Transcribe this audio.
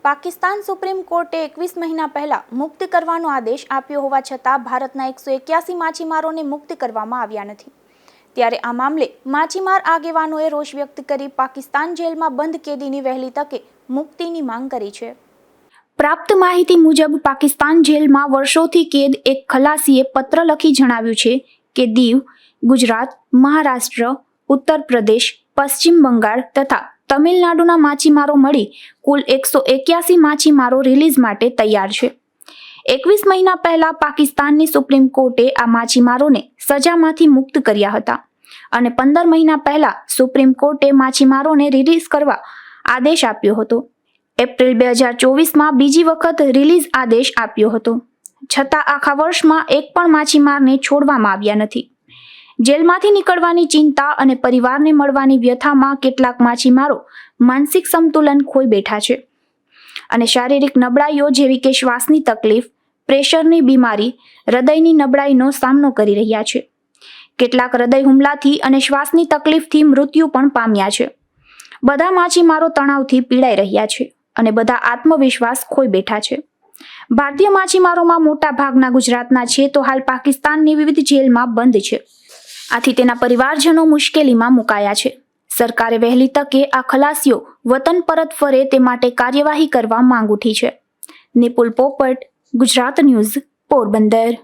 Pakistan supreme કોર્ટે 21 મહિના પહેલા મુક્ત કરવાનો આદેશ આપ્યો હોવા છતાં ભારતના 181 માછીમારોને મુક્ત કરવામાં આવ્યા નથી। ત્યારે આ મામલે માછીમાર આગેવાનોએ રોષ વ્યક્ત કરી પાકિસ્તાન જેલમાં બંધ કેદીની વહેલી તકે મુક્તિની માંગ કરી છે। પ્રાપ્ત માહિતી મુજબ પાકિસ્તાન જેલમાં વર્ષોથી કેદ એક ખલાસીએ પત્ર લખી જણાવ્યું છે કે દીવ, ગુજરાત, મહારાષ્ટ્ર, ઉત્તર પ્રદેશ, પશ્ચિમ બંગાળ તથા તમિલનાડુના માછીમારો મળી કુલ 181 માછીમારો રિલીઝ માટે તૈયાર છે। 21 મહિના પહેલા પાકિસ્તાનની સુપ્રીમ કોર્ટે આ માછીમારોને સજામાંથી મુક્ત કર્યા હતા અને 15 મહિના પહેલા સુપ્રીમ કોર્ટે માછીમારોને રિલીઝ કરવા આદેશ આપ્યો હતો। એપ્રિલ 2024માં બીજી વખત રિલીઝ આદેશ આપ્યો હતો, છતાં આખા વર્ષમાં એક પણ માછીમારને છોડવામાં આવ્યા નથી। જેલમાંથી નીકળવાની ચિંતા અને પરિવારને મળવાની વ્યથામાં કેટલાક માછીમારો માનસિક સંતુલન ખોઈ બેઠા છે અને શારીરિક નબળાઈઓ જેવી કે શ્વાસની તકલીફ, પ્રેશરની બીમારી, હૃદયની નબળાઈનો સામનો કરી રહ્યા છે। કેટલાક હૃદય હુમલાથી અને શ્વાસની તકલીફથી મૃત્યુ પણ પામ્યા છે। બધા માછીમારો તણાવથી પીડાઈ રહ્યા છે અને બધા આત્મવિશ્વાસ ખોઈ બેઠા છે। ભારતીય માછીમારોમાં મોટા ભાગના ગુજરાતના છે તો હાલ પાકિસ્તાનની વિવિધ જેલમાં બંધ છે। આથી તેના પરિવારજનો મુશ્કેલીમાં મુકાયા છે। સરકારે વહેલી તકે આ ખલાસીઓ વતન પરત ફરે તે માટે કાર્યવાહી કરવા માંગ ઉઠી છે। નિપુલ પોપટ, ગુજરાત ન્યૂઝ, પોરબંદર।